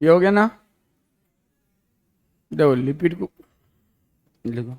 ये हो गया ना। देखो लिपिड को लिखो।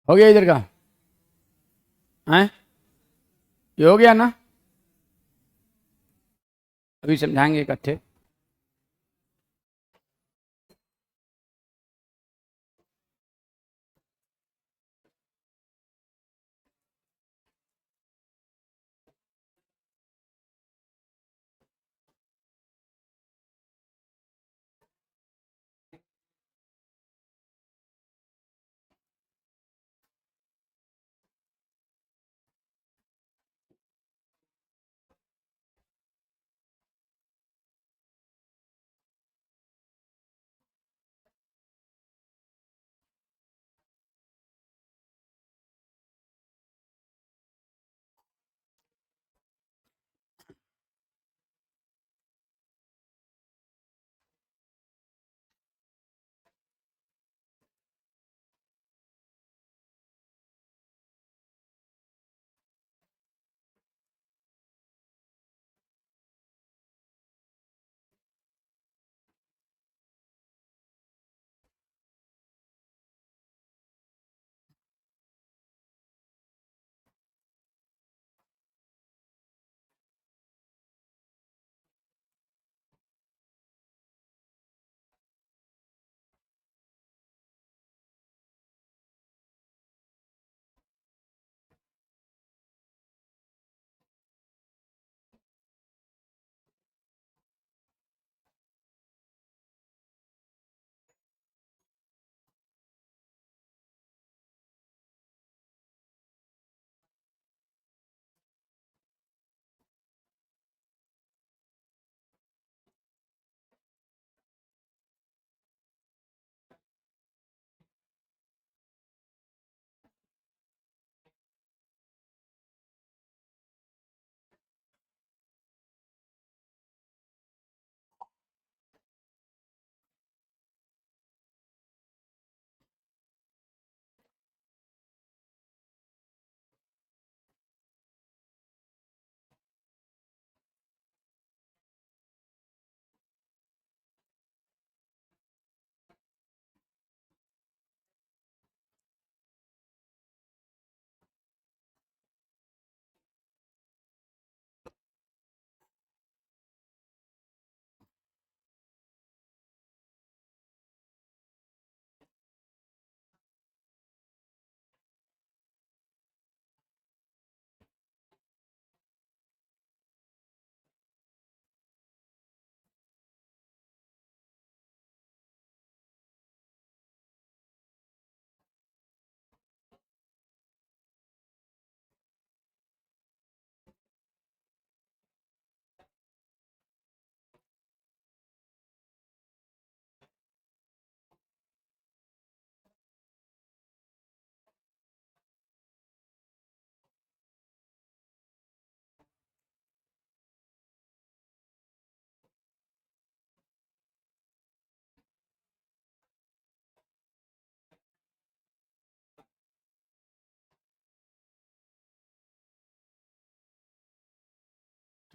हो गया इधर का। हैं? ये हो गया ना। अभी समझाएंगे इकट्ठे।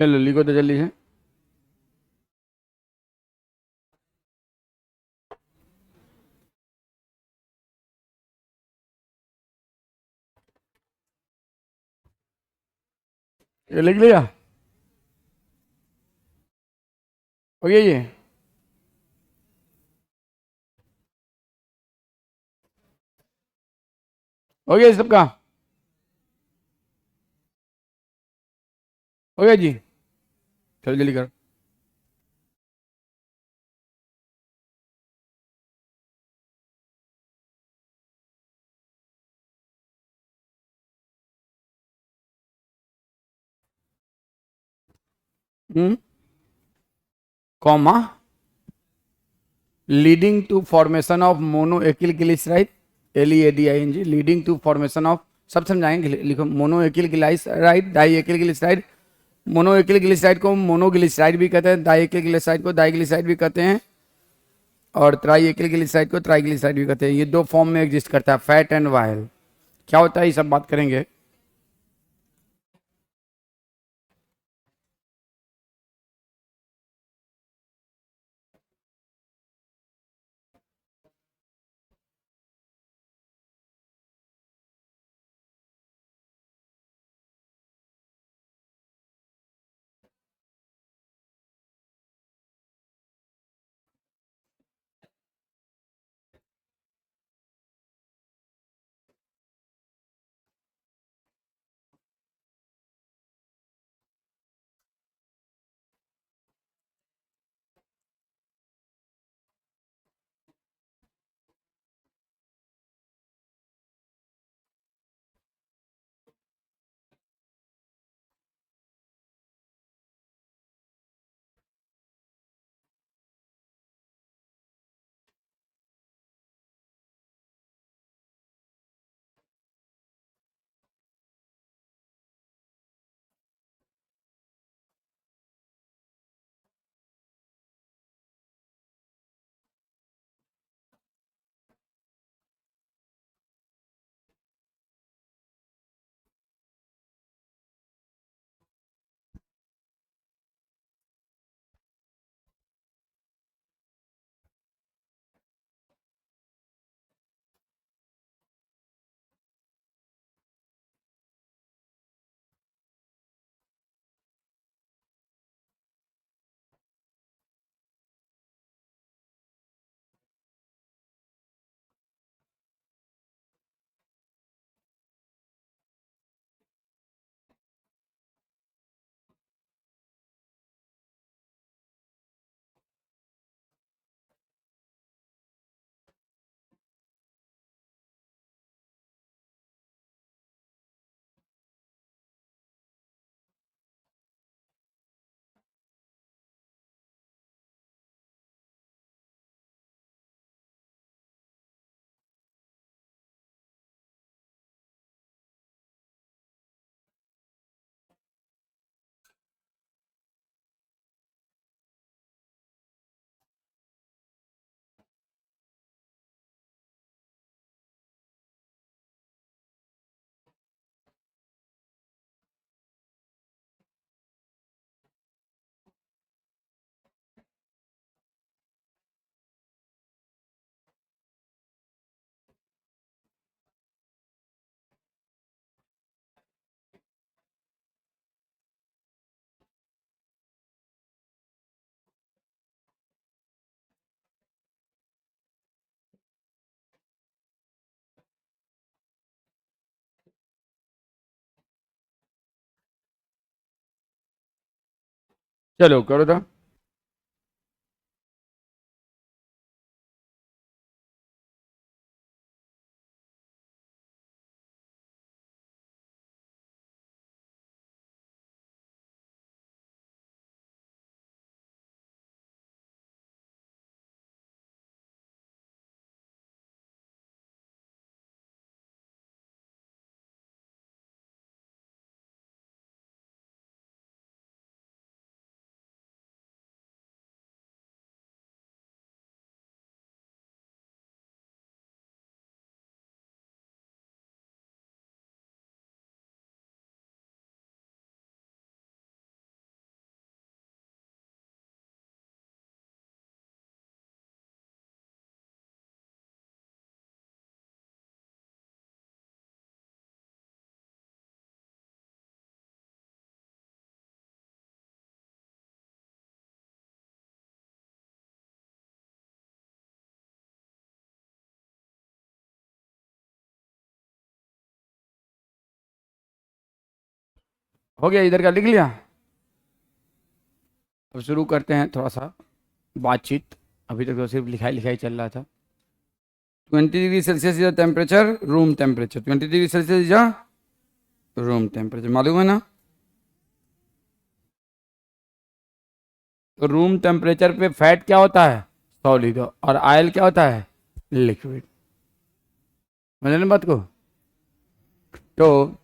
चलो लिखो तो जल्दी से। ये लिख लिया? हो गया ये? हो गया सबका? हो गया जी? चलो जल्दी करो। Comma, leading to formation of monoacyl glyceride, LEADING, leading to formation of, सब समझाएंगे, लिखो monoacyl glyceride, diacyl glyceride. Monoacyl glyceride को मोनोग्लिसराइड भी कहते हैं, डाइएकिल ग्लिसराइड को डाइग्लिसराइड भी कहते हैं, और ट्राइएकिल ग्लिसराइड को ट्राइग्लिसराइड भी कहते हैं। ये दो फॉर्म में एग्जिस्ट करता है, फैट एंड वायल। क्या होता है ये सब बात करेंगे। चलो करो तो। हो गया, इधर का लिख लिया। अब शुरू करते हैं थोड़ा सा बातचीत। अभी तक तो सिर्फ लिखाई लिखाई चल रहा था। 20 degree Celsius is temperature, room temperature. 20 degree Celsius is room temperature, मालूम है ना। तो रूम टेम्परेचर पे फैट क्या होता है, सॉलिड, और ऑयल क्या होता है, लिक्विड। समझ लें बात को। तो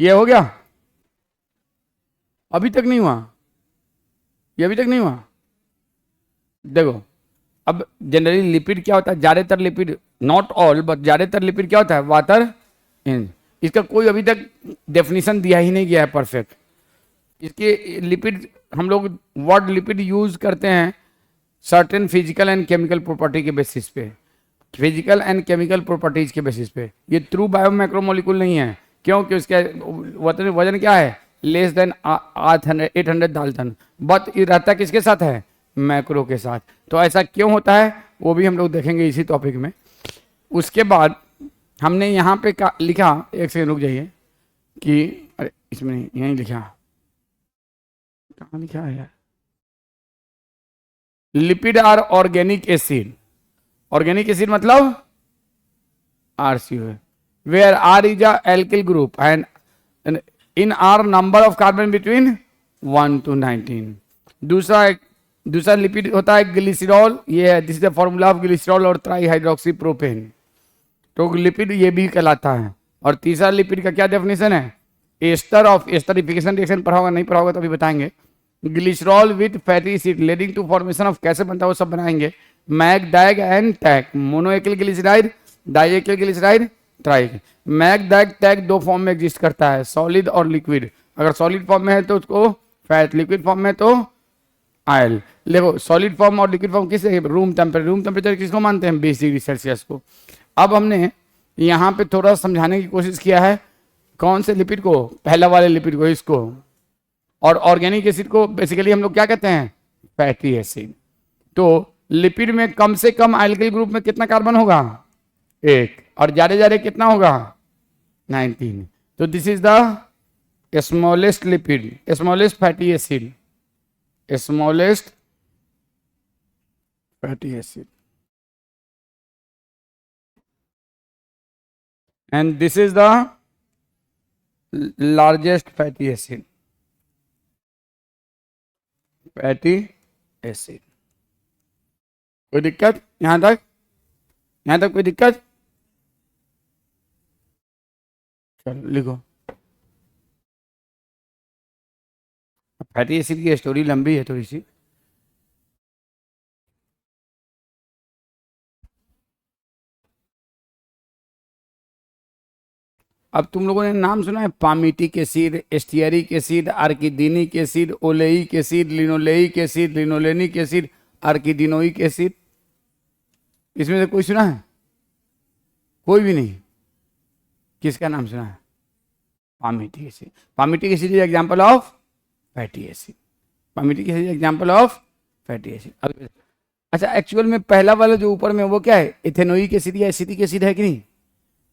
ये हो गया, अभी तक नहीं हुआ, ये अभी तक नहीं हुआ। देखो, अब जनरली लिपिड क्या होता है, ज्यादातर लिपिड, नॉट ऑल बट ज्यादातर लिपिड क्या होता है, वाटर इन। इसका कोई अभी तक डेफिनेशन दिया ही नहीं गया है परफेक्ट। इसके लिपिड, हम लोग वर्ड लिपिड यूज करते हैं certain physical and chemical property के बेसिस पे, फिजिकल एंड केमिकल प्रॉपर्टीज के बेसिस पे। ये ट्रू बायोमैक्रोमोलिक्यूल नहीं है, क्योंकि उसका वजन क्या है, लेस देन 800 डाल्टन, बट ये रहता किसके साथ है, मैक्रो के साथ। तो ऐसा क्यों होता है वो भी हम लोग देखेंगे इसी टॉपिक में। उसके बाद हमने यहाँ पे लिखा, एक सेकंड रुक जाइए, कि अरे इसमें नहीं, यहीं लिखा, कहाँ लिखा है यार, lipid are organic acid. Organic acid मतलब RCO, where R is a alkyl group and in R number of carbon between 1 to 19। दूसरा लिपिड होता है ग्लिसरॉल, ये है, this is the formula of glycerol और ट्राईहाइड्रोक्सी प्रोपेन। तो lipid ये भी कहलाता है। और तीसरा लिपिड का क्या डेफिनेशन है, एस्टर ऑफ, एस्टरिफिकेशन रिएक्शन पढ़ा होगा, नहीं पढ़ा होगा तो अभी बताएंगे। Glycerol with fatty acid leading to formation of, कैसे बनता है वो सब बनाएंगे। MAG, DAG and TAG, monoacyl glyceride, diacyl glyceride, triac. MAG, DAG, TAG दो फॉर्म में एग्जिस्ट करता है, सॉलिड और लिक्विड। अगर सॉलिड फॉर्म में है तो उसको फैट, लिक्विड फॉर्म में तो ऑयल। देखो सॉलिड फॉर्म और लिक्विड फॉर्म किससे, रूम टेम्परेचर। रूम टेम्परेचर किसको मानते हैं, 20 डिग्री सेल्सियस को। अब हमने यहाँ पे थोड़ा समझाने की कोशिश किया है, कौन से लिपिड को, पहला वाले लिपिड को, इसको। और ऑर्गेनिक एसिड को बेसिकली हम लोग क्या कहते हैं, फैटी एसिड। तो लिपिड में कम से कम अल्किल ग्रुप में कितना कार्बन होगा, 1, और ज्यादा ज्यादा कितना होगा, 19। तो this is the smallest lipid, smallest fatty acid, smallest fatty acid, and this is the largest fatty acid, fatty acid. कोई दिक्कत यहां तक, यहां तक कोई दिक्कत, चलो लिखो। फैटी एसिड की स्टोरी लंबी है थोड़ी सी। अब तुम लोगों ने नाम सुना है, palmitic acid, stearic acid, arachidic acid, oleic acid, linoleic acid, linolenic acid, arachidonic acid. इसमें से कोई सुना है, कोई भी नहीं। किसका नाम सुना है, palmitic acid. Palmitic acid is example of fatty acid, palmitic acid example of fatty acid. अच्छा, एक्चुअल में पहला वाला जो ऊपर में वो क्या है, इथेनोइक एसिड या एसिटिक एसिड है कि नहीं,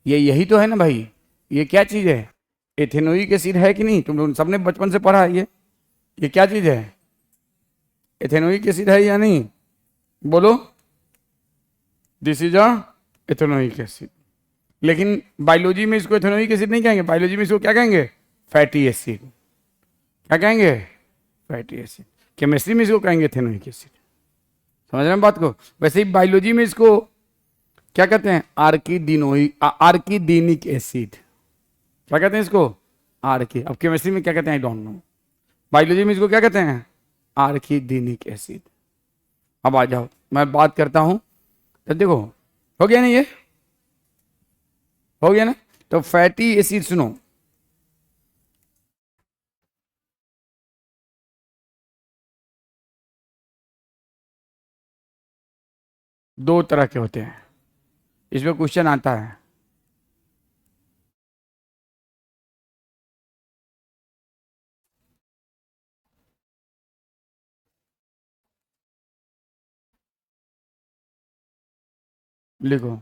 ये यही तो है ना भाई। ये क्या चीज है, इथेनोइक एसिड है कि नहीं, तुम लोग सबने बचपन से पढ़ा है ये क्या चीज है, इथेनोइक एसिड है या नहीं, बोलो। This is a ethanoic acid. लेकिन बायोलॉजी में इसको इथेनोइक एसिड नहीं कहेंगे, बायोलॉजी में इसको क्या कहेंगे, फैटी एसिड। क्या कहेंगे, फैटी एसिड। केमिस्ट्री में इसको कहेंगे इथेनोइक एसिड। समझ रहे हैं बात को। वैसे ही बायोलॉजी में इसको क्या कहते हैं, आर्किडीनिक एसिड। क्या कहते हैं इसको, अब केमिस्ट्री में क्या कहते हैं, आई डोंट नो। बायोलॉजी में इसको क्या कहते हैं, आर्किडीनिक एसिड। अब आ जाओ, मैं बात करता हूं। तो देखो, हो गया ना, ये हो गया ना। तो फैटी एसिड सुनो, दो तरह के होते हैं, इसमें क्वेश्चन आता है। लिखो,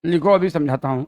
लिखो, अभी समझाता हूँ।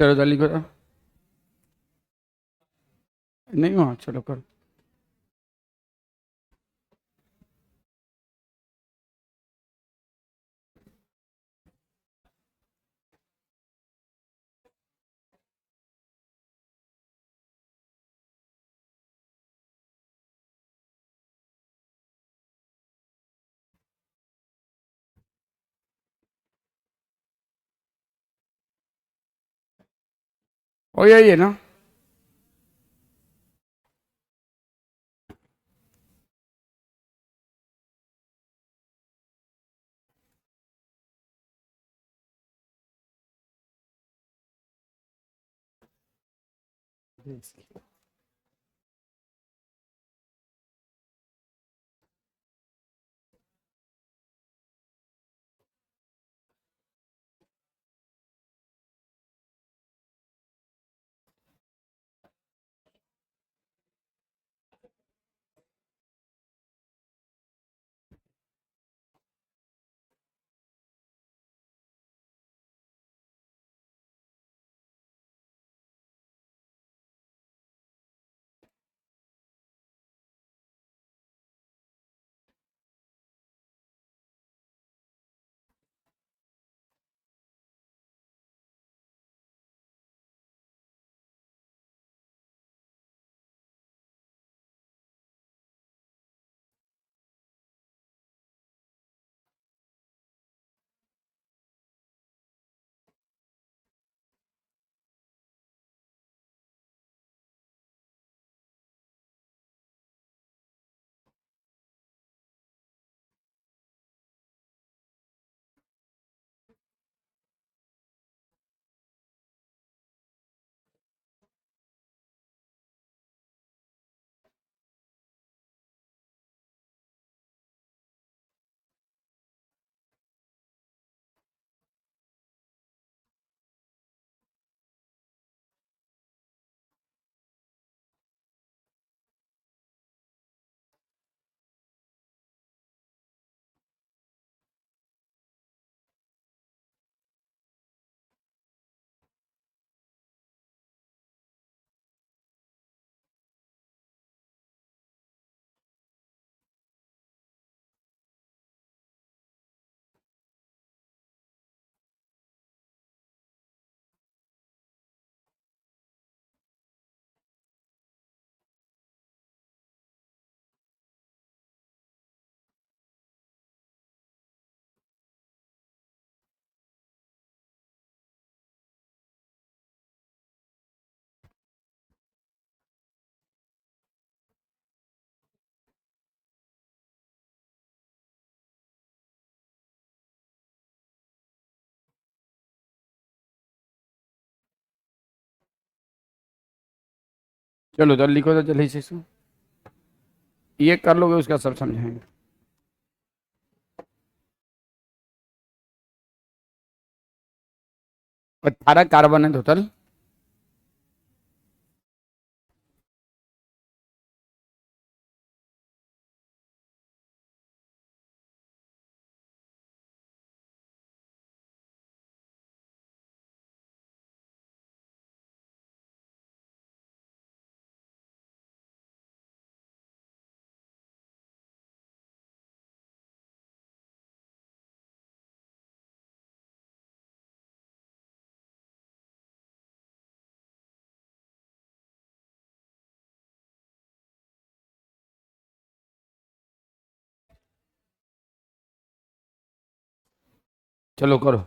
चलो जल्दी करो। नहीं हुआ, चलो करो। और यही है ना। चलो जल्दी लिखो तो जल्दी से इसको। ये कर लोगे उसका सब समझाएंगे। और 18 कार्बन है टोटल। चलो करो।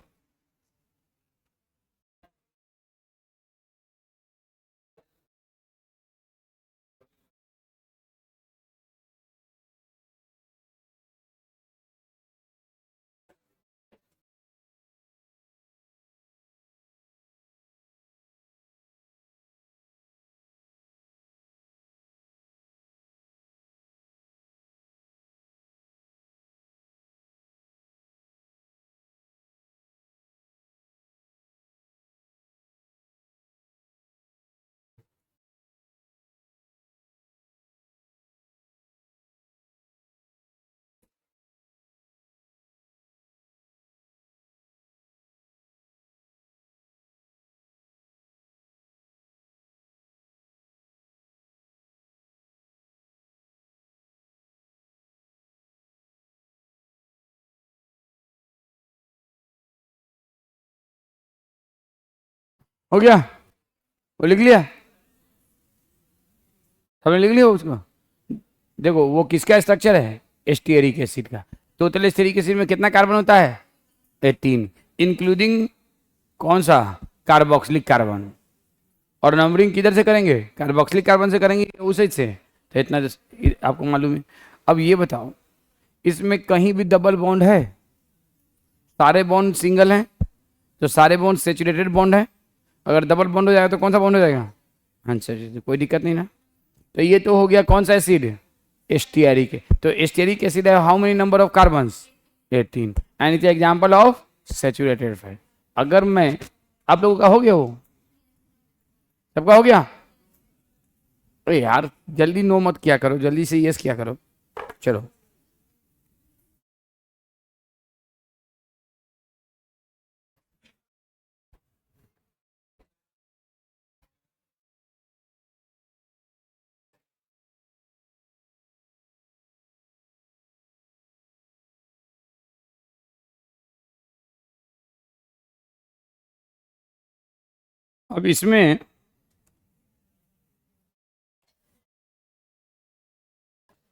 हो गया, वो लिख लिया, सबने लिख लिया उसको। देखो वो किसका स्ट्रक्चर है, एस्टियरिक एसिड का। टोटल एस्टियरिक एसिड में कितना कार्बन होता है, 18, इंक्लूडिंग कौन सा, कार्बोक्सिलिक कार्बन। और नंबरिंग किधर से करेंगे, कार्बोक्सिलिक कार्बन से करेंगे उस से। तो इतना आपको मालूम है। अब ये बताओ, इसमें कहीं भी डबल बॉन्ड है, सारे बॉन्ड सिंगल हैं, तो सारे बॉन्ड सेचुरेटेड बॉन्ड है। अगर डबल बॉन्ड हो जाएगा तो कौन सा बॉन्ड हो जाएगा, अनसैचुरेटेड, कोई दिक्कत नहीं ना। तो ये तो हो गया कौन सा एसिड, एस्टियरिक। तो एस्टियरिक एसिड है how many number of carbons, 18, and it example of saturated fat. अगर मैं, आप लोगों का हो गया, वो सबका हो गया। अरे यार जल्दी नो मत किया करो, जल्दी से यस किया करो। चलो अब इसमें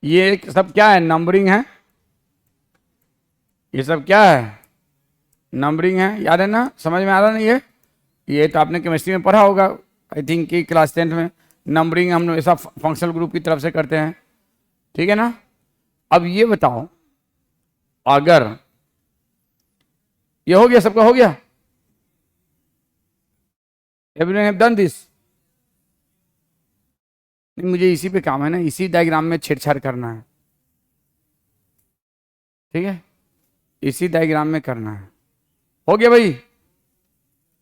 ये सब क्या है, नंबरिंग है, ये सब क्या है, नंबरिंग है, याद है ना, समझ में आ रहा नहीं है। ये तो आपने केमिस्ट्री में पढ़ा होगा, आई थिंक कि क्लास 10th में। नंबरिंग हम लोग ऐसा फंक्शनल ग्रुप की तरफ से करते हैं, ठीक है ना। अब ये बताओ, अगर ये हो गया, सबका हो गया, एवरीवन हैव डन दिस। मुझे इसी पे काम है ना, इसी डायग्राम में छेड़छाड़ करना है, ठीक है, इसी डायग्राम में करना है। हो गया भाई,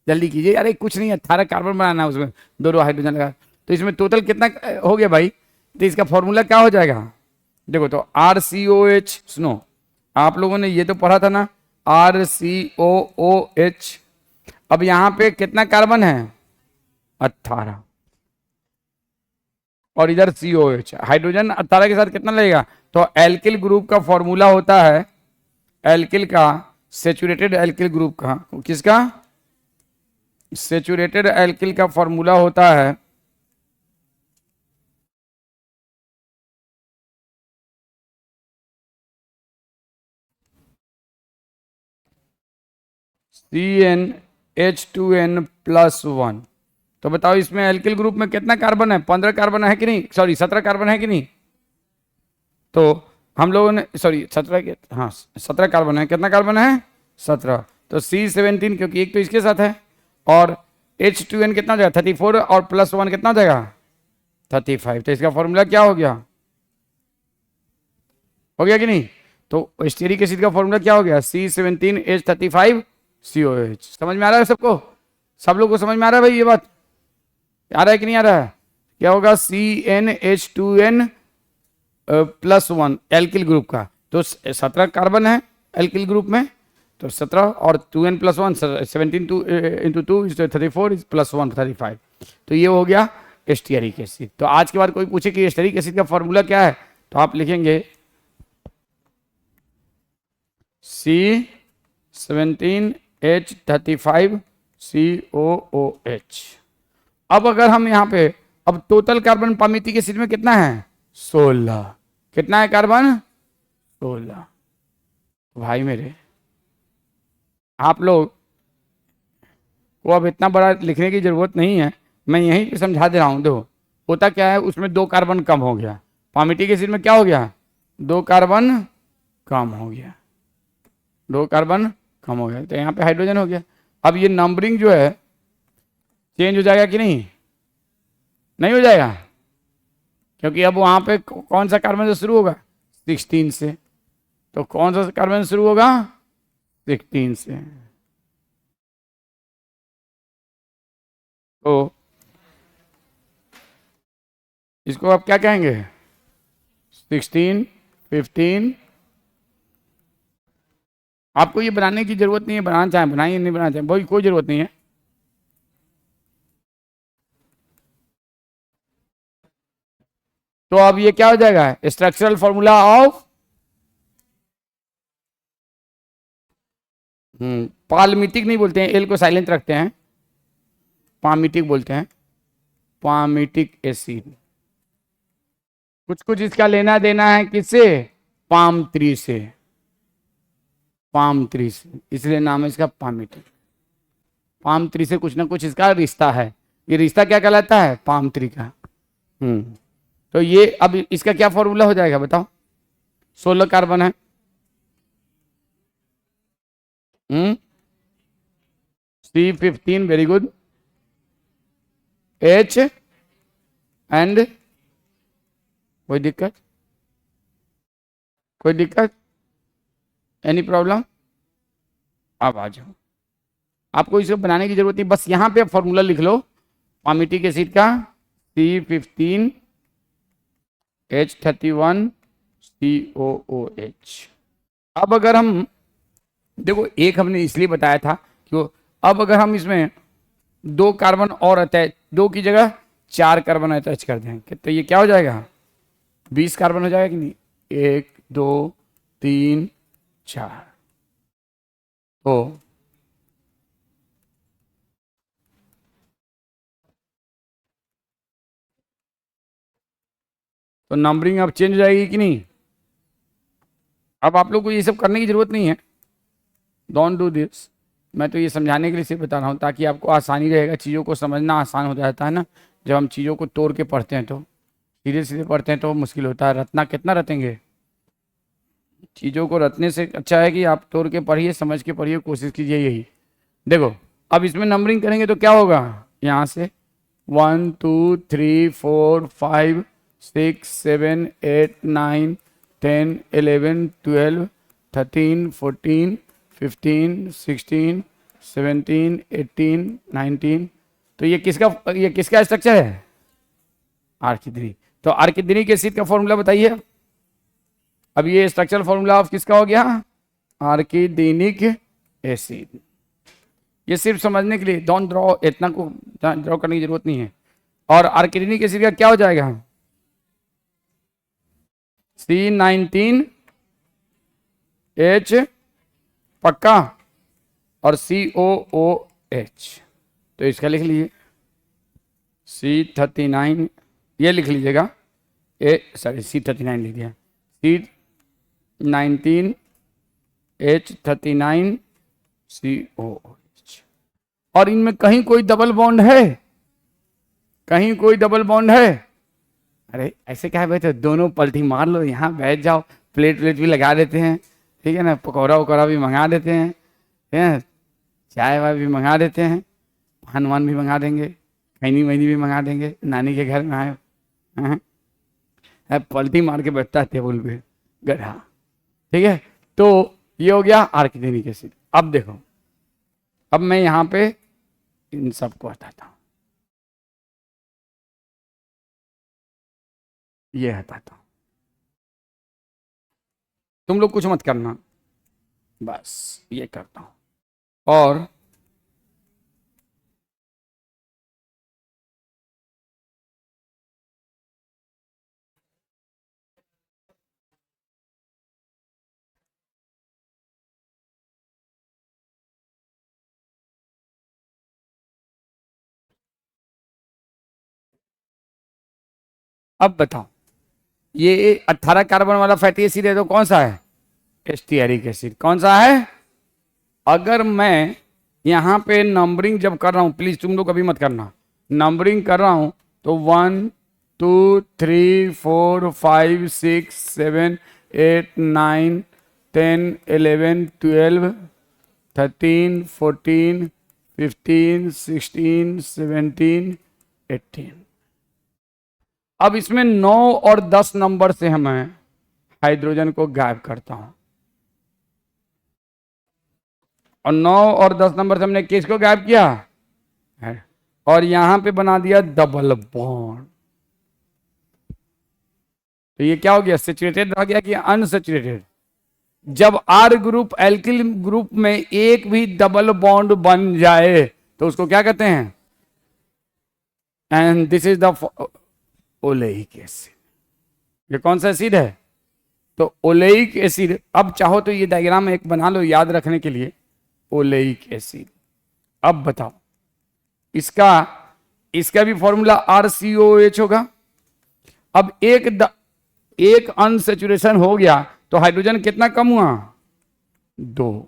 जल्दी कीजिए। अरे कुछ नहीं, 18 कार्बन बनाना है, उसमें दो हाइड्रोजन लगा। तो इसमें टोटल कितना हो गया भाई, तो इसका फॉर्मूला क्या हो जाएगा, देखो तो RCOH, सुनो आप लोगों ने ये तो पढ़ा था ना, RCOOH। अब यहां पे कितना कार्बन है, 18, और इधर COH, हाइड्रोजन 18 के साथ कितना लगेगा। तो एल्किल ग्रुप का फॉर्मूला होता है, एल्किल का, सेचुरेटेड एल्किल ग्रुप का, किसका, सेचुरेटेड एल्किल का फॉर्मूला होता है CnH2n+1। तो बताओ इसमें एल्किल ग्रुप में कितना कार्बन है, 15 कार्बन है कि नहीं, सॉरी 17 कार्बन है कि नहीं। तो हम लोगों ने, सॉरी 17 के, हाँ 17 कार्बन है, कितना कार्बन है, 17। तो C17, क्योंकि एक तो इसके साथ है, और H2n कितना हो जाएगा, 34, और +1 कितना हो जाएगा, 35। तो इसका फॉर्मूला क्या हो गया कि नहीं। तो स्टीरिक एसिड का फॉर्मूला क्या हो गया, C17H35COH। समझ में आ रहा है सबको, सब लोग को समझ में आ रहा है भाई, ये बात आ रहा है कि नहीं आ रहा है। क्या होगा, CnH2n+1 एल्किल ग्रुप का। तो 17 कार्बन है एल्किल ग्रुप में, तो 17 और 2n+1, 17 इंटू 2 34 +1 35। तो ये हो गया एस्टियरिक एसिड। तो आज के बाद कोई पूछे कि एस्टियरिक एसिड का फॉर्मूला क्या है, तो आप लिखेंगे C17H35COOH। अब अगर हम यहाँ पे, अब टोटल कार्बन पामितिक एसिड में कितना है, 16। कितना है कार्बन, 16। भाई मेरे आप लोग को अब इतना बड़ा लिखने की जरूरत नहीं है, मैं यहीं पे समझा दे रहा हूँ। देखो होता क्या है, उसमें 2 कार्बन कम हो गया, पामिटिक एसिड में क्या हो गया, 2 कार्बन कम हो गया, 2 कार्बन कम हो गया, तो यहाँ पे हाइड्रोजन हो गया। अब ये नंबरिंग जो है चेंज हो जाएगा कि नहीं, नहीं हो जाएगा, क्योंकि अब वहां पे कौन सा कार्बन से शुरू होगा, 16 से, तो कौन सा कार्बन से शुरू होगा, 16 से। तो इसको आप क्या कहेंगे, 16, 15। आपको ये बनाने की जरूरत नहीं है, बनाना चाहें बनाइए, नहीं बनाना चाहें कोई जरूरत नहीं है। तो अब ये क्या हो जाएगा, स्ट्रक्चरल फॉर्मूला ऑफ पालमिटिक नहीं बोलते हैं, एल को साइलेंट रखते हैं, पामिटिक बोलते हैं, पामिटिक एसिड। कुछ कुछ इसका लेना देना है किससे, पाम ट्री से, पाम ट्री से, इसलिए नाम है इसका पामिटिक। पाम ट्री से कुछ ना कुछ इसका रिश्ता है, ये रिश्ता क्या कहलाता है, पाम ट्री का। तो ये अब इसका क्या फॉर्मूला हो जाएगा बताओ, 16 कार्बन है, C15, very good, H and कोई दिक्कत, कोई दिक्कत, एनी प्रॉब्लम। अब आ जाओ, आपको इसे बनाने की जरूरत नहीं, बस यहां पे फॉर्मूला लिख लो पामिटिक एसिड का, C15 H31 COOH। अब अगर हम देखो, एक हमने इसलिए बताया था कि अब अगर हम इसमें 2 कार्बन और अटैच, 2 की जगह 4 कार्बन अटैच कर देंगे तो ये क्या हो जाएगा, 20 कार्बन हो जाएगा कि नहीं, 1 2 3 4। तो नंबरिंग अब चेंज हो जाएगी कि नहीं। अब आप लोग को ये सब करने की जरूरत नहीं है, डोंट डू दिस, मैं तो ये समझाने के लिए सिर्फ बता रहा हूँ ताकि आपको आसानी रहेगा, चीज़ों को समझना आसान हो जाता है ना, जब हम चीज़ों को तोड़ के पढ़ते हैं तो, सीधे सीधे पढ़ते हैं तो मुश्किल होता है, रटना कितना रटेंगे, चीज़ों को रटने से अच्छा है कि आप तोड़ के पढ़िए, समझ के पढ़िए, कोशिश कीजिए यही। देखो अब इसमें नंबरिंग करेंगे तो क्या होगा, यहाँ से 1 2 3 4 5 6 7 8 9 10 11 12 13 14 15 16 17 18 19। तो ये किसका स्ट्रक्चर है, आर्किडनी। तो आर्किडनी के एसिड का फॉर्मूला बताइए। अब ये स्ट्रक्चरल फॉर्मूला ऑफ किसका हो गया, आर्किडनिक एसिड। ये सिर्फ समझने के लिए, डोंट ड्रॉ, इतना को ड्रॉ करने की जरूरत नहीं है। और आर्किडनिक एसिड का क्या हो जाएगा, C19H पक्का और COOH, तो इसका लिख लीजिए C39, ये लिख लीजिएगा, C39 लिख दिया, C19H39 COOH। और इनमें कहीं कोई डबल बॉन्ड है, कहीं कोई डबल बॉन्ड है, अरे ऐसे क्या है भाई, तो दोनों पलटी मार लो, यहाँ बैठ जाओ, प्लेट भी लगा देते हैं, ठीक है ना, पकौड़ा वकौड़ा भी मंगा देते हैं, चाय वाय भी मंगा देते हैं, पान भी मंगा देंगे, खैनी वैनी भी मंगा देंगे, नानी के घर में आए, पलटी मार के बैठता है टेबल पे गधा, ठीक है। तो ये हो गया आर्किडनिक एसिड। अब देखो, अब मैं यहाँ पे इन सबको हटाता हूँ, ये हटाता हूँ, तुम लोग कुछ मत करना, बस ये करता हूँ। और अब बताओ, ये 18 कार्बन वाला फैटी एसिड है तो कौन सा है, स्टीयरिक एसिड। कौन सा है, अगर मैं यहाँ पे नंबरिंग जब कर रहा हूँ, प्लीज तुम लोग कभी मत करना, नंबरिंग कर रहा हूँ तो 1 2 3 4 5 6 7 8 9 10 11 12 13 14 15 16 17 18, अब इसमें 9 और 10 नंबर से मैं हाइड्रोजन को गायब करता हूं, और 9 और 10 नंबर से हमने किसको गायब किया है, और यहां पे बना दिया डबल बॉन्ड। तो ये क्या हो गया, सैचुरेटेड रह गया कि अनसैचुरेटेड। जब आर ग्रुप एल्किल ग्रुप में एक भी डबल बॉन्ड बन जाए तो उसको क्या कहते हैं, and this is the oleic acid. ये कौन सा एसिड है, तो ओलेइक एसिड। अब चाहो तो ये डायग्राम एक बना लो याद रखने के लिए, ओलेइक एसिड। अब बताओ इसका भी फॉर्मूला RCOH होगा। अब एक अनसैचुरेशन हो गया तो हाइड्रोजन कितना कम हुआ, 2।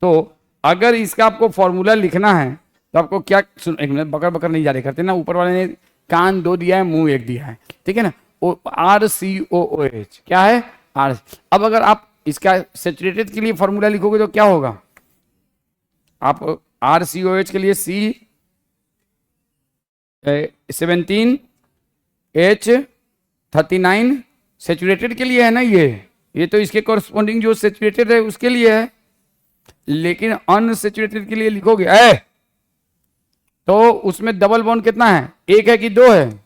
तो अगर इसका आपको फॉर्मूला लिखना है तो आपको क्या, सुन एक मिनट, बकर बकर नहीं जारी करते ना, ऊपर वाले ने कान 2 दिया है, मुंह 1 दिया है, ठीक है ना। RCOOH क्या है, R। अब अगर आप इसका सैचुरेटेड के लिए फॉर्मूला लिखोगे तो क्या होगा, आप RCOH के लिए C17H39 सैचुरेटेड के लिए है ना, ये तो इसके कॉरस्पॉन्डिंग जो सैचुरेटेड है उसके लिए है, लेकिन अनसैचुरेटेड के लिए लिखोगे तो उसमें डबल बॉन्ड कितना है, 1 है कि 2 है,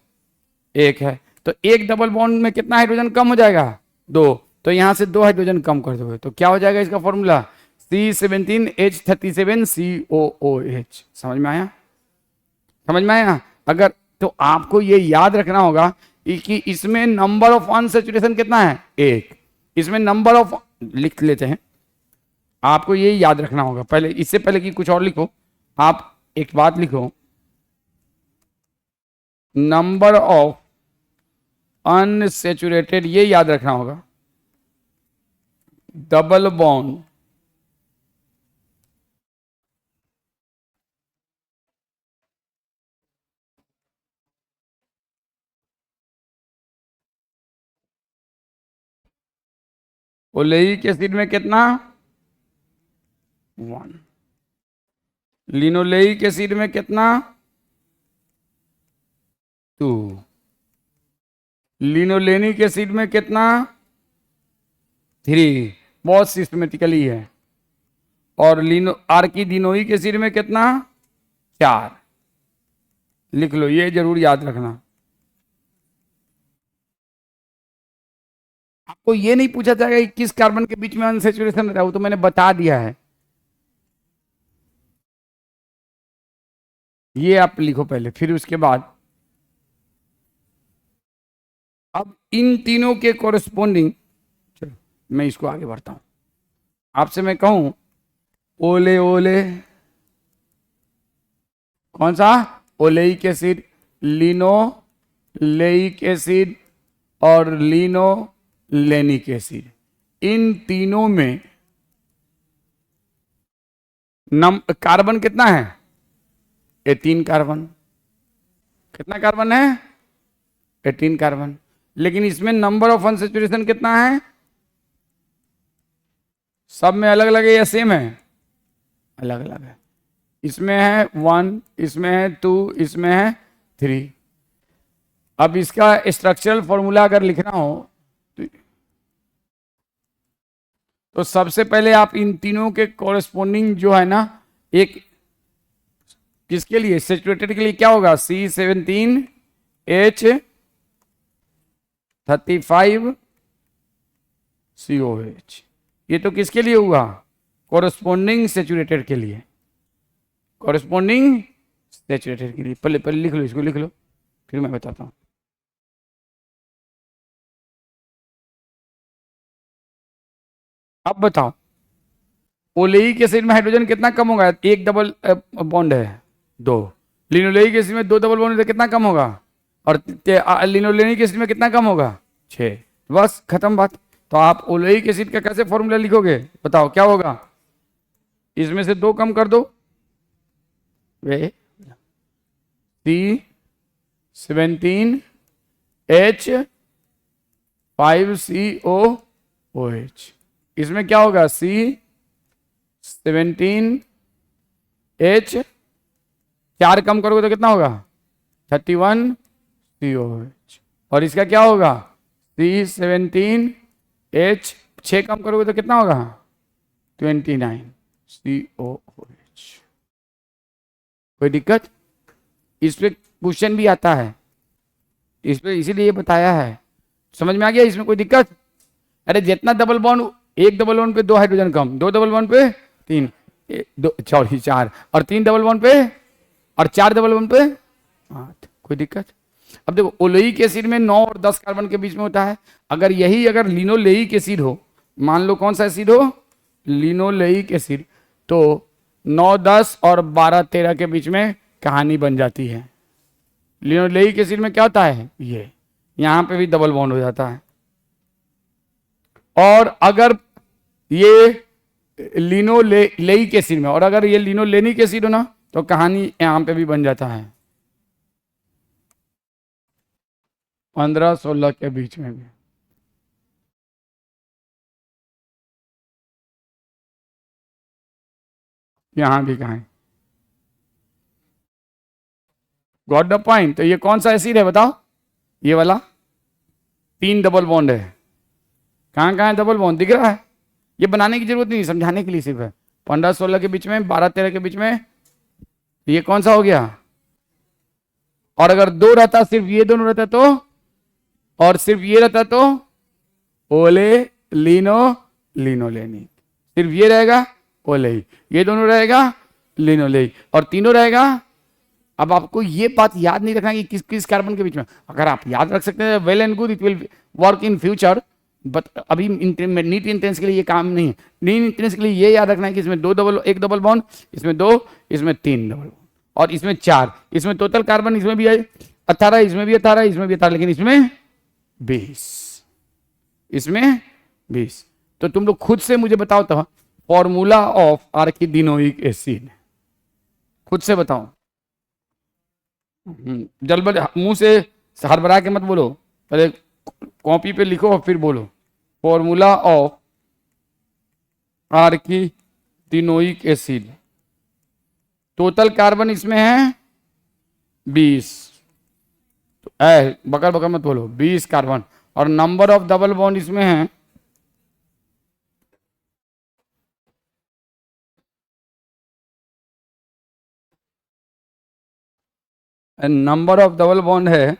1 है। तो एक डबल बॉन्ड में कितना हाइड्रोजन कम हो जाएगा, 2। तो यहां से 2 हाइड्रोजन कम कर दोगे तो क्या हो जाएगा इसका फॉर्मूला, C17H37COOH। समझ में आया, समझ में आया। अगर तो आपको ये याद रखना होगा कि इसमें नंबर ऑफ अनसैचुरेशन कितना है, 1। इसमें नंबर ऑफ, लिख लेते हैं, आपको ये याद रखना होगा। पहले इससे पहले कि कुछ और लिखो, आप एक बात लिखो, नंबर ऑफ अनसैचुरेटेड, ये याद रखना होगा, डबल बॉन्ड ओलेइक एसिड में कितना, 1। लिनोलेइक एसिड में कितना, 2। लिनोलेनिक एसिड में कितना, 3। बहुत सिस्टमेटिकली है। और आर्किडिनोइक एसिड में कितना, 4। लिख लो, ये जरूर याद रखना। आपको ये नहीं पूछा जाएगा कि किस कार्बन के बीच में अनसैचुरेशन रहता है, वो तो मैंने बता दिया है। ये आप लिखो पहले, फिर उसके बाद अब इन तीनों के कॉरेस्पॉन्डिंग, चलो मैं इसको आगे बढ़ता हूं। आपसे मैं कहूं ओले ओले, कौन सा, ओलेइक एसिड, लिनोलेइक एसिड और लिनोलेनिक एसिड, इन तीनों में कार्बन कितना है, 18 कार्बन। कितना कार्बन है, 18 कार्बन। लेकिन इसमें नंबर ऑफ अनसैचुरेशन कितना है, सब में अलग अलग है या सेम है, अलग अलग है। इसमें है 1, इसमें है 2, इसमें है 3। अब इसका स्ट्रक्चरल फॉर्मूला अगर लिखना हो तो सबसे पहले आप इन तीनों के कॉरेस्पॉन्डिंग जो है ना, एक किसके लिए, सैचुरेटेड के लिए क्या होगा, C17H35COH। ये तो किसके लिए हुआ, कॉरेस्पॉन्डिंग सैचुरेटेड के लिए, कॉरेस्पॉन्डिंग सैचुरेटेड के लिए। पहले पहले लिख लो, इसको लिख लो, फिर मैं बताता हूं। अब बताओ ओलेइक एसिड में हाइड्रोजन कितना कम होगा, 1 डबल बॉन्ड है, 2। लिनोलेइक एसिड में 2 डबल बॉन्ड है, कितना कम होगा, और लिनोलेनिक एसिड में कितना कम होगा, 6। बस खत्म बात। तो आप ओलेइक एसिड का कैसे फॉर्मूला लिखोगे, बताओ क्या होगा, इसमें से 2 कम कर दो, वे C17H5COOH। इसमें क्या होगा, C17H 4 कम करोगे तो कितना होगा 31COH। और इसका क्या होगा C17H 6 कम करोगे तो कितना होगा 29COOH। कोई दिक्कत? इस पे क्वेश्चन भी आता है, इस पे इसीलिए ये बताया है। समझ में आ गया? इसमें कोई दिक्कत? अरे जितना डबल बॉन्ड, एक डबल बॉन्ड पे 2 हाइड्रोजन कम, 2 डबल बॉन्ड पे 3, 4 और 3 डबल बॉन्ड पे और 4 डबल बॉन्ड पे 8। कोई दिक्कत? अब देखो ओलेइक एसिड में 9 और 10 कार्बन के बीच में होता है। अगर यही अगर लिनोलेइक एसिड हो, मान लो कौन सा एसिड हो, लिनोलेइक एसिड, तो 9, 10 और 12, 13 के बीच में कहानी बन जाती है। लिनोलेइक एसिड में क्या होता है, ये यहां पे भी डबल बॉन्ड हो जाता है। और अगर ये लिनोलेइक एसिड में, और अगर ये लिनोलेनिक एसिड हो ना, तो कहानी यहां पे भी बन जाता है 15, 16 के बीच में भी। यहां भी कहा है। Got the point? तो ये कौन सा एसिड है बताओ, ये वाला 3 डबल बॉन्ड है। कहां कहां है डबल बॉन्ड, दिख रहा है? ये बनाने की जरूरत नहीं, समझाने के लिए सिर्फ है। 15, 16 के बीच में, 12, 13 के बीच में, ये कौन सा हो गया? और अगर 2 रहता, सिर्फ ये दोनों रहता तो, और सिर्फ ये रहता तो ओले लिनो लिनोलेनिक। सिर्फ ये रहेगा ओले, ये दोनों रहेगा लिनोलेइक, और तीनों रहेगा। अब आपको ये बात याद नहीं रखना कि किस किस कार्बन के बीच में। अगर आप याद रख सकते हैं well and good, it will work in future, but अभी नीट इंट्रेंस के लिए ये काम नहीं है। नीट इंट्रेंस के लिए ये याद रखना है कि इसमें 1 डबल बॉन्ड, इसमें 2, इसमें 3 डबल बॉन्ड, और इसमें 4। इसमें टोटल कार्बन इसमें भी है 18, इसमें भी 18, इसमें भी 18, लेकिन इसमें 20, इसमें 20। तो तुम लोग खुद से मुझे बताओ तो, फॉर्मूला ऑफ आर्किडोनिक एसिड, खुद से बताओ। जल्द मुंह से हड़बड़ा के मत बोलो, पहले कॉपी पे लिखो और फिर बोलो। Formula of arachidonic acid, total carbon इसमें है 20, बकर बकर मत बोलो, 20 कार्बन, और नंबर ऑफ डबल बॉन्ड इसमें है नंबर ऑफ डबल बॉन्ड है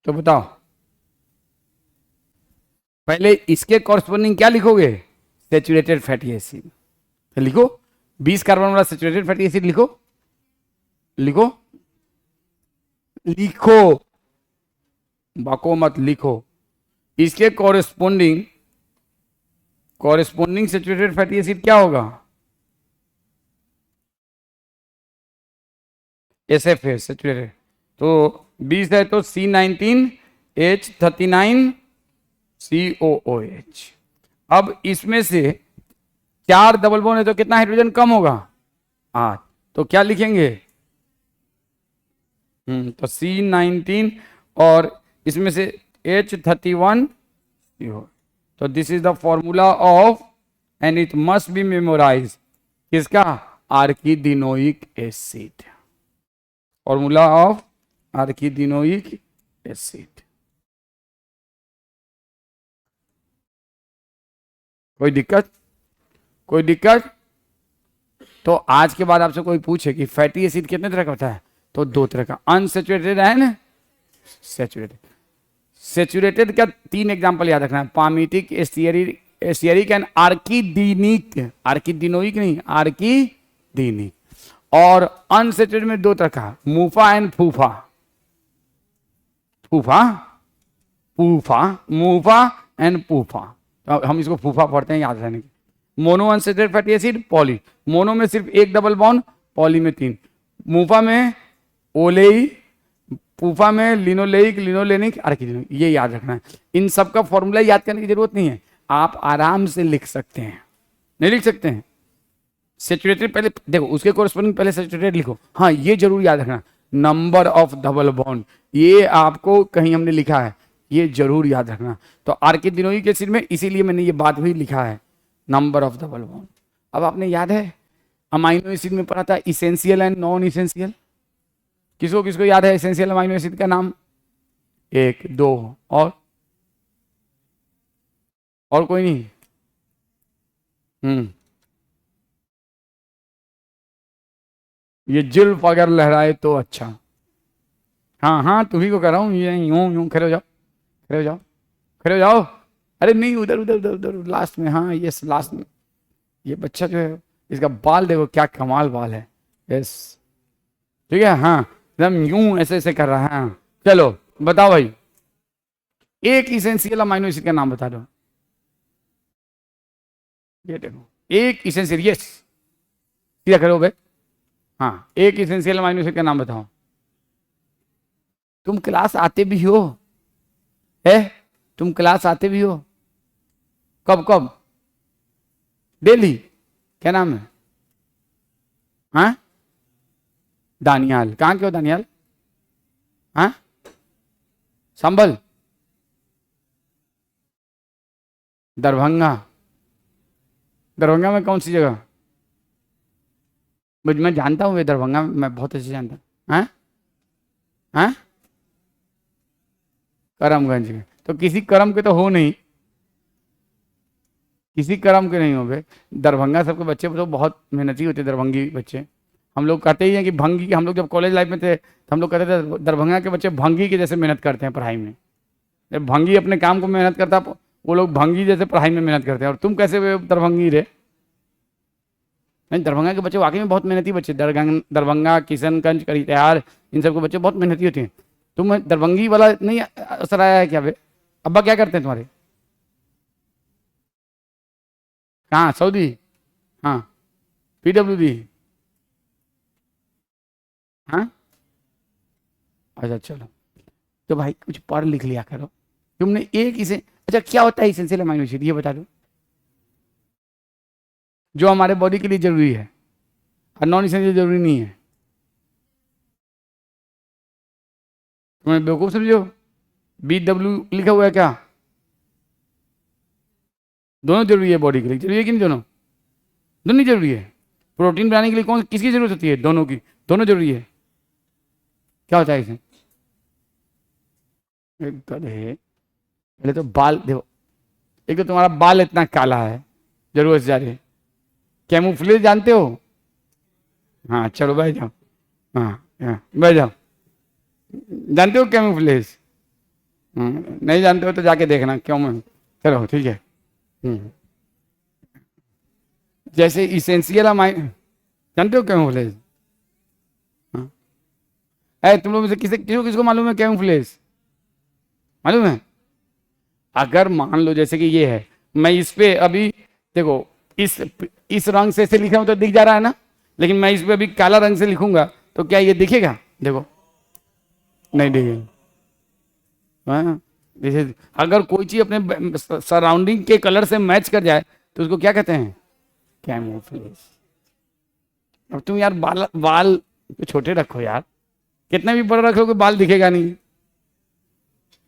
तो बताओ पहले इसके कॉरस्पॉन्डिंग क्या लिखोगे, सेचुरेटेड फैटी एसिड। तो लिखो 20 कार्बन वाला सेचुरेटेड फैटी एसिड लिखो, लिखो लिखो, बाको मत लिखो। इसके कॉरेस्पॉन्डिंग सेचुरेटेड फैटी एसिड क्या होगा, SF सेचुरेटेड। तो 20 है तो C19H39COOH। अब इसमें से 4 डबल बॉन्ड है तो कितना हाइड्रोजन कम होगा, 8। तो क्या लिखेंगे, तो C19 और इसमें से H31, तो this is the formula of, and it must be memorize, किसका, arachidonic acid. Formula of arachidonic acid. कोई दिक्कत? कोई दिक्कत? तो आज के बाद आपसे कोई पूछे कि फैटी एसिड कितने तरह का होता है, तो 2 तरह का, अनसेचुरेटेड एंड सेचुरेटेड। सेचुरेटेड का 3 एग्जांपल याद रखना है, पामिटिक, एस्टियरिक एंड आर्किडोनिक। आर्किडोनिक नहीं, आर्किडोनिक। और अनसेचुरेटेड में 2 तरह का, मूफा एंड फूफा। फूफा, फूफा, मूफा एंड फूफा। तो हम इसको फूफा पढ़ते हैं, याद रहने की। Mono unsaturated fatty acid, poly. Mono में सिर्फ 1 डबल बॉन्ड, पॉली में 3। मूफा में ओलेई पूफा में लिनोलेइक, लिनोलेनिक, आर्किलिनोइक, ये याद रखना है। इन सब का फॉर्मूला याद करने की जरूरत नहीं है, आप आराम से लिख सकते हैं। नहीं लिख सकते हैं? सेचुरेटेड पहले देखो, उसके कोरस्पोंडिंग पहले सेचुरेटेड लिखो। हाँ, ये जरूर याद रखना, नंबर ऑफ डबल बॉन्ड, ये आपको कहीं हमने लिखा है, ये जरूर याद रखना। तो आर्किलिनोइक एसिड में इसीलिए मैंने ये बात भी लिखा है, नंबर ऑफ डबल बॉन्ड। अब आपने याद है अमाइनो एसिड में पढ़ा था इसेंशियल एंड नॉन इसेंशियल। किसको किसको याद है एसेंशियल अमाइनो एसिड का नाम? 1 2 और कोई नहीं? ये जुल्फ अगर लहराए तो अच्छा। हाँ हाँ, तुम्ही को कर रहा हूँ, ये यूं यूं, खड़े हो जाओ, खड़े हो जाओ, खड़े हो जाओ। अरे नहीं, उधर उधर उधर उधर लास्ट में, हाँ यस लास्ट में। ये बच्चा जो है, इसका बाल देखो क्या कमाल बाल है। यस ठीक है, हाँ एकदम यूं ऐसे ऐसे कर रहा है। हाँ चलो बताओ भाई, एक इसेंशियल अमाइनो एसिड का नाम बता दो। ये देखो, एक इसेंशियल, यस क्या करोगे? हाँ, एक इसेंशियल अमाइनो एसिड का नाम बताओ। तुम क्लास आते भी हो? है? तुम क्लास आते भी हो? कब कब? डेली? क्या नाम है? हाँ, दानियाल। कहाँ के हो दानियाल? हाँ, संभल, दरभंगा। दरभंगा में कौन सी जगह? मैं जानता हूँ, दरभंगा मैं बहुत अच्छे जानता हूँ। हाँ हाँ, करमगंज में। तो किसी करम के तो हो नहीं, किसी करम के नहीं हो गए। दरभंगा सबके बच्चे तो बहुत मेहनती होते, दरभंगी बच्चे। हम लोग कहते ही हैं कि भंगी, हम लोग जब कॉलेज लाइफ में थे तो हम लोग कहते थे दरभंगा के बच्चे भंगी के जैसे मेहनत करते हैं पढ़ाई में। जब भंगी अपने काम को मेहनत करता, वो लोग भंगी जैसे पढ़ाई में मेहनत करते हैं। और तुम कैसे दरभंगी रे? नहीं, दरभंगा के बच्चे वाकई में बहुत मेहनती बच्चे। दरभंगा, किशनगंज, कटिहार, इन सबके बच्चे बहुत मेहनती होते हैं। तुम दरभंगी वाला नहीं असर आया है क्या बे? अब्बा क्या करते हैं तुम्हारे? कहाँ? सऊदी? हाँ, PWD? हाँ, अच्छा चलो, तो भाई कुछ पढ़ लिख लिया करो। तुमने एक इसे, अच्छा क्या होता है इसेंशियल अमाइनो एसिड, ये बता दो, जो हमारे बॉडी के लिए जरूरी है और नॉन इसेंशियल जरूरी नहीं है। तुम्हें बेवकूफ समझो? BW लिखा हुआ है क्या? दोनों जरूरी है बॉडी के लिए, जरूरी है कि नहीं? दोनों दोनों जरूरी है। प्रोटीन बनाने के लिए कौन किसकी जरूरत होती है? दोनों की, दोनों जरूरी है। क्या होता है इसे? गधे, पहले तो बाल देखो, एक तो तुम्हारा बाल इतना काला है जरूरत से ज्यादा। कैमोफ्लेज जानते हो? हाँ चलो बैठ जाओ, हाँ बैठ जाओ। जानते हो कैमोफ्लेज? नहीं जानते हो तो जाके देखना क्यों मैं, चलो ठीक है। जैसे इसेंशियल अमाइनो, जानते हो कैमोफ्लेज? हाँ, तुम लोग में से किसको मालूम है कैमोफ्लेज? मालूम है? अगर मान लो जैसे कि ये है, मैं इस पे अभी देखो इस रंग से लिखा हूं तो दिख जा रहा है ना, लेकिन मैं इस पे अभी काला रंग से लिखूंगा तो क्या ये दिखेगा? देखो नहीं दिखेगा। हाँ, जैसे अगर कोई चीज अपने सराउंडिंग के कलर से मैच कर जाए तो उसको क्या कहते हैं? कैमोफ्लेज। अब तुम यार बाल तो छोटे रखो यार, कितना भी बड़ा रखोगे बाल दिखेगा नहीं।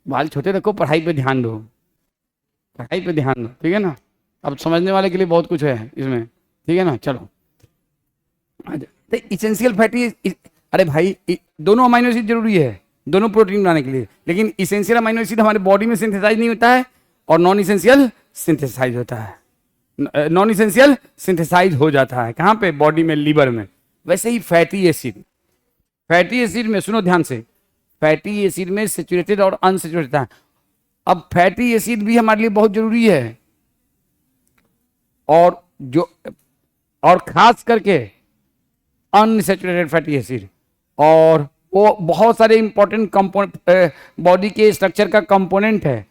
बाल छोटे रखो, पढ़ाई पे ध्यान दो, पढ़ाई पे ध्यान दो, ठीक है ना? अब समझने वाले के लिए बहुत कुछ है इसमें, ठीक है ना? चलो, तो इसेंशियल फैटी, अरे भाई दोनों अमाइनो एसिड जरूरी है दोनों प्रोटीन बनाने के लिए, लेकिन इसेंशियल अमाइनो एसिड हमारे बॉडी में सिंथेसाइज नहीं होता है और नॉन इसेंशियल सिंथेसाइज होता है। नॉन इसेंशियल सिंथेसाइज हो जाता है कहाँ पे? बॉडी में, लीवर में। वैसे ही फैटी एसिड, फैटी एसिड में सुनो ध्यान से, फैटी एसिड में सेचुरेटेड और अनसेचुरेटेड है। अब फैटी एसिड भी हमारे लिए बहुत जरूरी है, और खास करके अनसेचुरेटेड फैटी एसिड, और वो बहुत सारे इंपॉर्टेंट कंपोनेंट बॉडी के स्ट्रक्चर का कंपोनेंट है।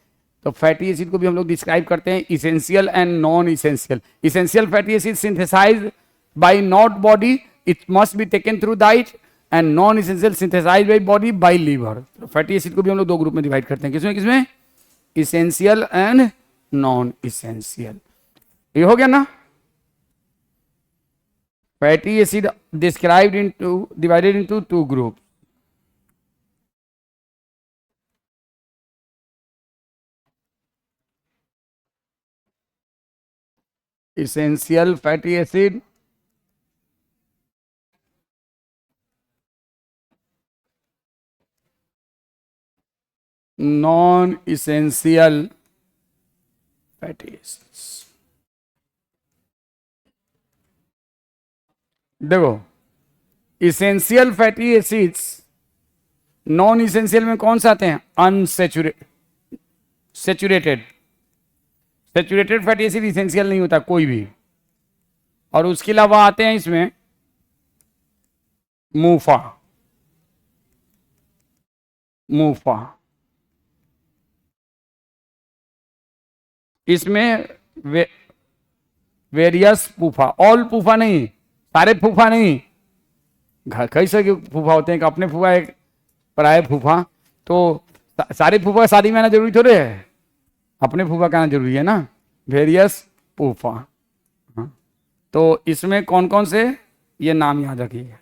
तो फैटी एसिड को भी हम लोग डिस्क्राइब करते हैं essential and non essential. Essential fatty acid synthesize by not body, it must be taken through diet, and non essential synthesize by body by liver. Fatty acid को भी हम लोग दो ग्रुप में डिवाइड करते हैं, किसमें किसमें, इसेंशियल एंड नॉन इसेंशियल। ये हो गया ना। Fatty acid described into divided into two group, essential fatty acid non essential fatty acids। देखो essential fatty acids non essential में कौन से आते हैं, unsaturated, saturated. Saturated fatty acid essential नहीं होता कोई भी। और उसके अलावा आते हैं इसमें मूफा, मूफा, इसमें वेरियस फूफा, ऑल फूफा नहीं, सारे फूफा नहीं। कई सारे फूफा होते हैं, एक अपने फूफा एक पराये फूफा, तो सारे फूफा शादी में आना जरूरी थोड़े है, अपने फूफा का आना जरूरी है ना, वेरियस फूफा। हाँ। तो इसमें कौन कौन से, ये नाम याद रखिएगा।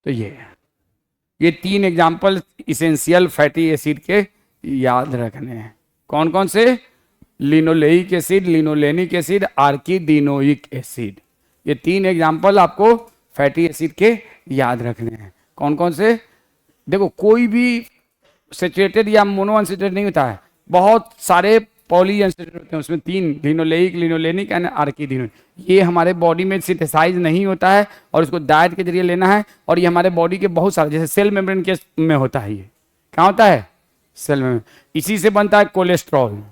तो ये तीन एग्जाम्पल इसेंशियल फैटी एसिड के याद रखने हैं। कौन कौन से, linoleic acid, linolenic acid, arachidonic acid. ये तीन एग्जाम्पल आपको फैटी एसिड के याद रखने हैं। कौन कौन से, देखो कोई भी सेचुरेटेड या मोनो अनसेचुरेटेड नहीं होता है, बहुत सारे पॉली अनसेचुरेटेड होते हैं, उसमें तीन, लिनोलेइक, लिनोलेनिक एंड आर्किडिनोइक। ये हमारे बॉडी में सिंथेसाइज नहीं होता है और इसको डाइट के जरिए लेना है। और ये हमारे बॉडी के बहुत सारे, जैसे सेल मेम्ब्रेन के में होता है, ये क्या होता है, सेल मेम्ब्रेन। इसी से बनता है कोलेस्ट्रॉल,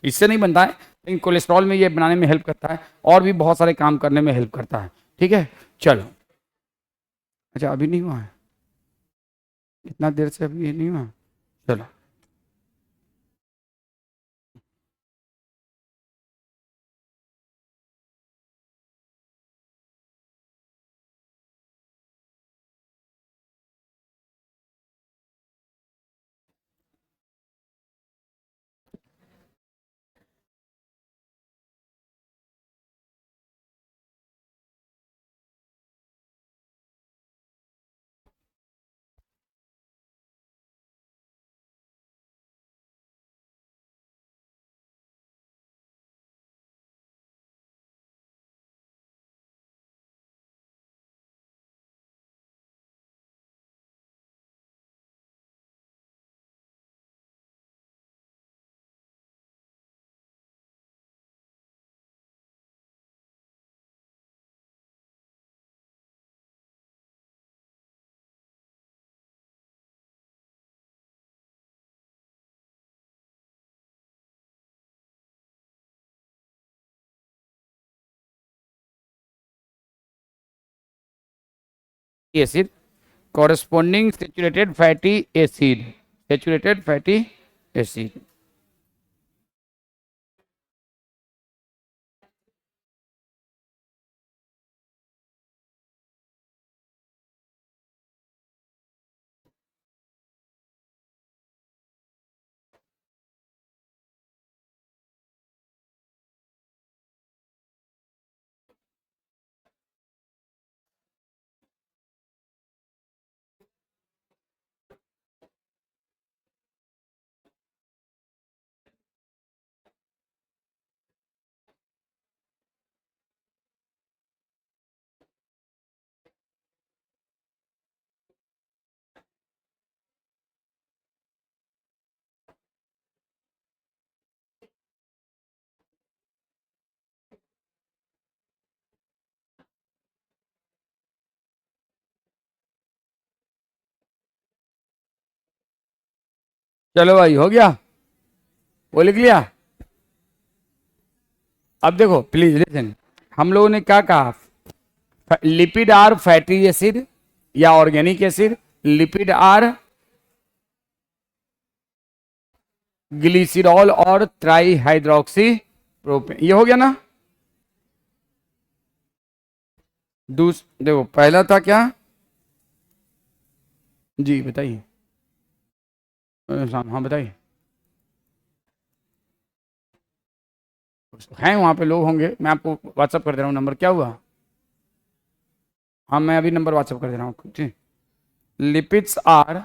इससे नहीं बनता है लेकिन कोलेस्ट्रॉल में ये बनाने में हेल्प करता है, और भी बहुत सारे काम करने में हेल्प करता है। ठीक है, चलो। अच्छा अभी नहीं हुआ है, इतना देर से अभी ये नहीं हुआ, चलो। Acid corresponding saturated fatty acid, saturated fatty acid। चलो भाई हो गया, वो लिख लिया। अब देखो प्लीज लिसन, हम लोगों ने क्या कहा, लिपिड आर फैटी एसिड या organic acid, lipid are glycerol और ट्राईहाइड्रोक्सी प्रोपेन। ये हो गया ना। देखो पहला था क्या जी, बताइए। हाँ बताइए। हैं वहां पे लोग होंगे, मैं आपको व्हाट्सअप कर दे रहा हूँ नंबर। क्या हुआ? हाँ मैं अभी नंबर व्हाट्सअप कर दे रहा हूँ। ठीक, लिपिड्स आर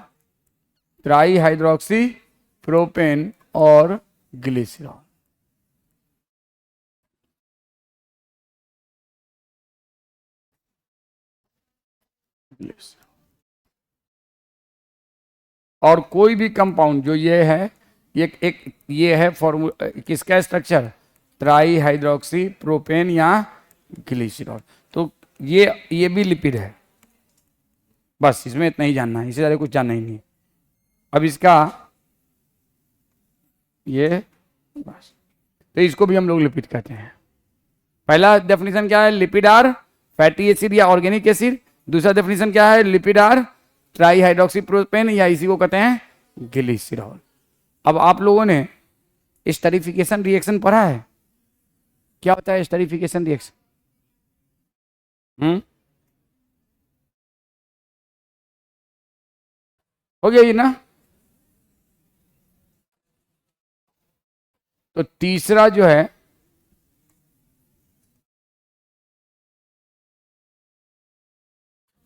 ट्राईहाइड्रोक्सी प्रोपेन और ग्लिसरॉल। और कोई भी कंपाउंड जो ये है, ये है फॉर्मूला किसका स्ट्रक्चर, ट्राईहाइड्रोक्सी प्रोपेन या ग्लिसरॉल। तो ये भी लिपिड है, बस इसमें इतना ही जानना है, इससे ज़्यादा कुछ जानना ही नहीं। अब इसका ये बस, तो इसको भी हम लोग लिपिड कहते हैं। पहला डेफिनेशन क्या है, लिपिड आर फैटी एसिड या ऑर्गेनिक एसिड। दूसरा डेफिनेशन क्या है, लिपिड आर ट्राईहाइड्रोक्सी प्रोपेन या इसी को कहते हैं ग्लिसरॉल। अब आप लोगों ने स्टरीफिकेशन रिएक्शन पढ़ा है? क्या होता है स्टरीफिकेशन रिएक्शन? हो गया ये ना। तो तीसरा जो है,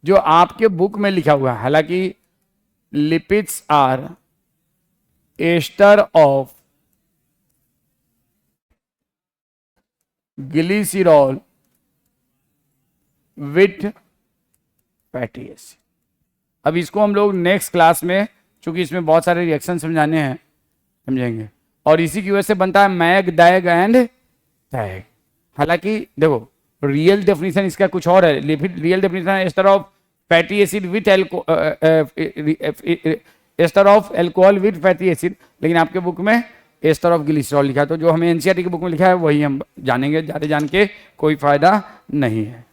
जो आपके बुक में लिखा हुआ है, हालांकि lipids are ester of glycerol with fatty acid. अब इसको हम लोग नेक्स्ट क्लास में, चूंकि इसमें बहुत सारे रिएक्शन समझाने हैं, समझेंगे। और इसी की वजह से बनता है मैग, डैग एंड टैग। हालांकि देखो रियल डेफिनेशन इसका कुछ और है। रियल डेफिनेशन है ester of fatty acid with ester of alcohol with fatty acid, लेकिन आपके बुक में एस्टर ऑफ ग्लिसरॉल लिखा है। तो जो हमें एनसीईआरटी की बुक में लिखा है वही हम जानेंगे, ज़्यादा जान के कोई फायदा नहीं है।